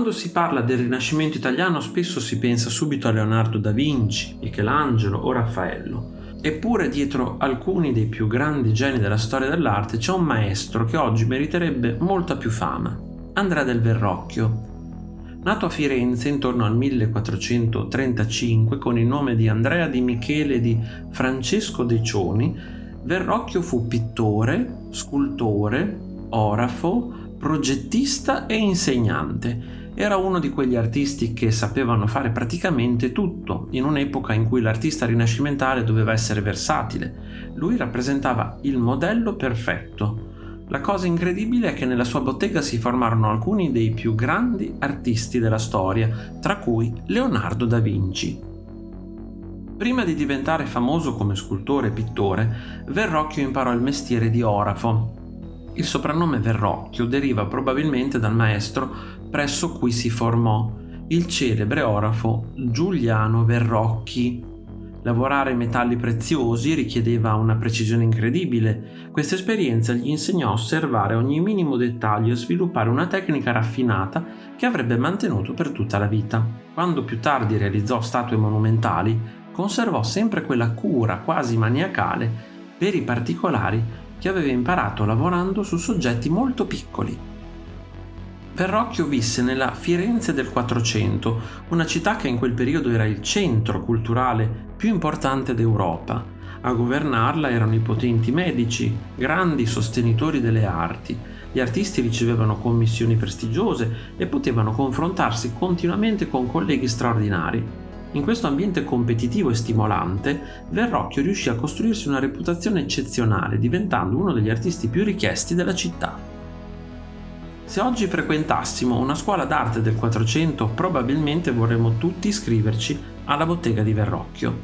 Quando si parla del Rinascimento italiano spesso si pensa subito a Leonardo da Vinci, Michelangelo o Raffaello. Eppure dietro alcuni dei più grandi geni della storia dell'arte c'è un maestro che oggi meriterebbe molta più fama, Andrea del Verrocchio. Nato a Firenze intorno al 1435 con il nome di Andrea di Michele di Francesco de Cioni, Verrocchio fu pittore, scultore, orafo, progettista e insegnante. Era uno di quegli artisti che sapevano fare praticamente tutto, in un'epoca in cui l'artista rinascimentale doveva essere versatile. Lui rappresentava il modello perfetto. La cosa incredibile è che nella sua bottega si formarono alcuni dei più grandi artisti della storia, tra cui Leonardo da Vinci. Prima di diventare famoso come scultore e pittore, Verrocchio imparò il mestiere di orafo. Il soprannome Verrocchio deriva probabilmente dal maestro presso cui si formò, il celebre orafo Giuliano Verrocchi. Lavorare i metalli preziosi richiedeva una precisione incredibile. Questa esperienza gli insegnò a osservare ogni minimo dettaglio e sviluppare una tecnica raffinata che avrebbe mantenuto per tutta la vita. Quando più tardi realizzò statue monumentali, conservò sempre quella cura quasi maniacale per i particolari che aveva imparato lavorando su soggetti molto piccoli. Verrocchio visse nella Firenze del 400, una città che in quel periodo era il centro culturale più importante d'Europa. A governarla erano i potenti medici, grandi sostenitori delle arti. Gli artisti ricevevano commissioni prestigiose e potevano confrontarsi continuamente con colleghi straordinari. In questo ambiente competitivo e stimolante, Verrocchio riuscì a costruirsi una reputazione eccezionale, diventando uno degli artisti più richiesti della città. Se oggi frequentassimo una scuola d'arte del 400, probabilmente vorremmo tutti iscriverci alla bottega di Verrocchio.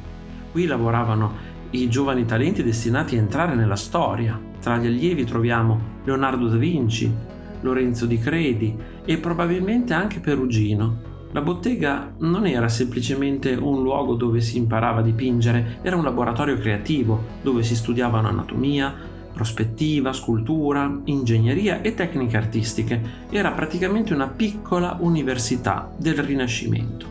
Qui lavoravano i giovani talenti destinati a entrare nella storia. Tra gli allievi troviamo Leonardo da Vinci, Lorenzo di Credi e probabilmente anche Perugino. La bottega non era semplicemente un luogo dove si imparava a dipingere, era un laboratorio creativo dove si studiavano anatomia, prospettiva, scultura, ingegneria e tecniche artistiche. Era praticamente una piccola università del Rinascimento.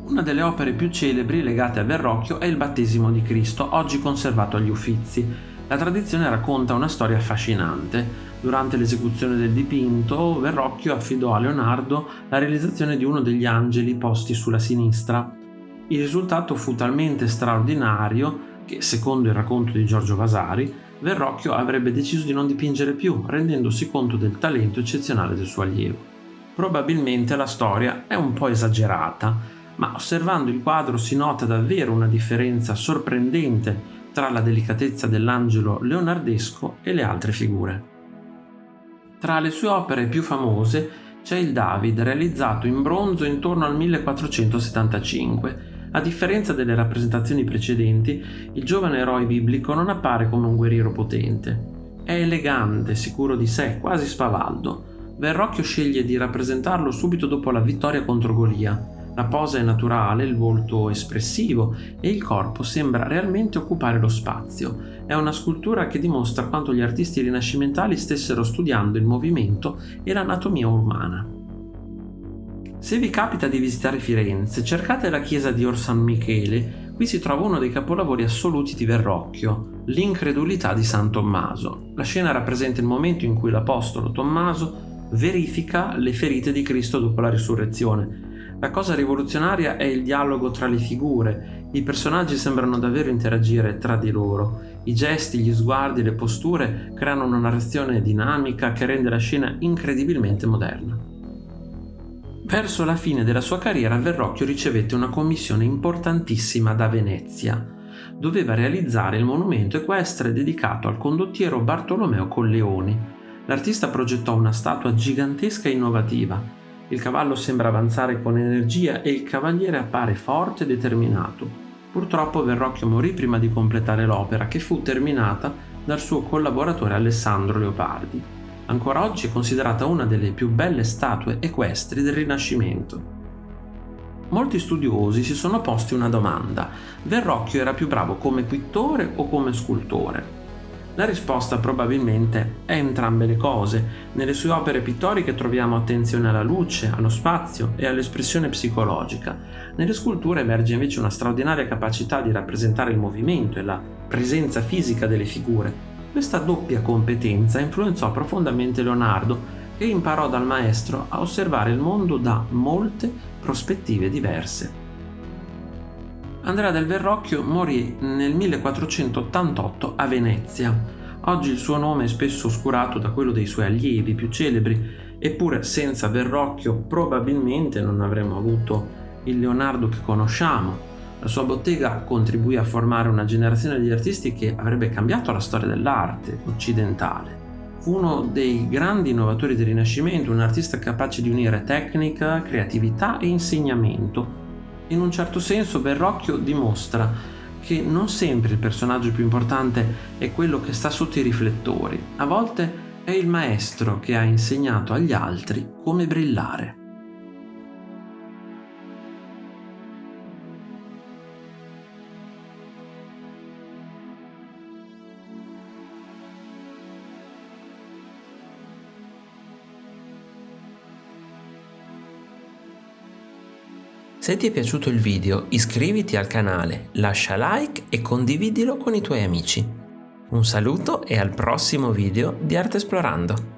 Una delle opere più celebri legate a Verrocchio è il Battesimo di Cristo, oggi conservato agli Uffizi. La tradizione racconta una storia affascinante. Durante l'esecuzione del dipinto, Verrocchio affidò a Leonardo la realizzazione di uno degli angeli posti sulla sinistra. Il risultato fu talmente straordinario che, secondo il racconto di Giorgio Vasari, Verrocchio avrebbe deciso di non dipingere più, rendendosi conto del talento eccezionale del suo allievo. Probabilmente la storia è un po' esagerata, ma osservando il quadro si nota davvero una differenza sorprendente tra la delicatezza dell'angelo leonardesco e le altre figure. Tra le sue opere più famose c'è il David, realizzato in bronzo intorno al 1475. A differenza delle rappresentazioni precedenti, il giovane eroe biblico non appare come un guerriero potente. È elegante, sicuro di sé, quasi spavaldo. Verrocchio sceglie di rappresentarlo subito dopo la vittoria contro Golia. La posa è naturale, il volto espressivo e il corpo sembra realmente occupare lo spazio. È una scultura che dimostra quanto gli artisti rinascimentali stessero studiando il movimento e l'anatomia umana. Se vi capita di visitare Firenze, cercate la chiesa di Or San Michele. Qui si trova uno dei capolavori assoluti di Verrocchio, l'Incredulità di San Tommaso. La scena rappresenta il momento in cui l'apostolo Tommaso verifica le ferite di Cristo dopo la risurrezione. La cosa rivoluzionaria è il dialogo tra le figure. I personaggi sembrano davvero interagire tra di loro. I gesti, gli sguardi, le posture creano una narrazione dinamica che rende la scena incredibilmente moderna. Verso la fine della sua carriera, Verrocchio ricevette una commissione importantissima da Venezia. Doveva realizzare il monumento equestre dedicato al condottiero Bartolomeo Colleoni. L'artista progettò una statua gigantesca e innovativa. Il cavallo sembra avanzare con energia e il cavaliere appare forte e determinato. Purtroppo Verrocchio morì prima di completare l'opera, che fu terminata dal suo collaboratore Alessandro Leopardi. Ancora oggi è considerata una delle più belle statue equestri del Rinascimento. Molti studiosi si sono posti una domanda: Verrocchio era più bravo come pittore o come scultore? La risposta probabilmente è entrambe le cose. Nelle sue opere pittoriche troviamo attenzione alla luce, allo spazio e all'espressione psicologica. Nelle sculture emerge invece una straordinaria capacità di rappresentare il movimento e la presenza fisica delle figure. Questa doppia competenza influenzò profondamente Leonardo, che imparò dal maestro a osservare il mondo da molte prospettive diverse. Andrea del Verrocchio morì nel 1488 a Venezia. Oggi il suo nome è spesso oscurato da quello dei suoi allievi più celebri, eppure senza Verrocchio probabilmente non avremmo avuto il Leonardo che conosciamo. La sua bottega contribuì a formare una generazione di artisti che avrebbe cambiato la storia dell'arte occidentale. Fu uno dei grandi innovatori del Rinascimento, un artista capace di unire tecnica, creatività e insegnamento. In un certo senso Verrocchio dimostra che non sempre il personaggio più importante è quello che sta sotto i riflettori. A volte è il maestro che ha insegnato agli altri come brillare. Se ti è piaciuto il video, iscriviti al canale, lascia like e condividilo con i tuoi amici. Un saluto e al prossimo video di Arte Esplorando!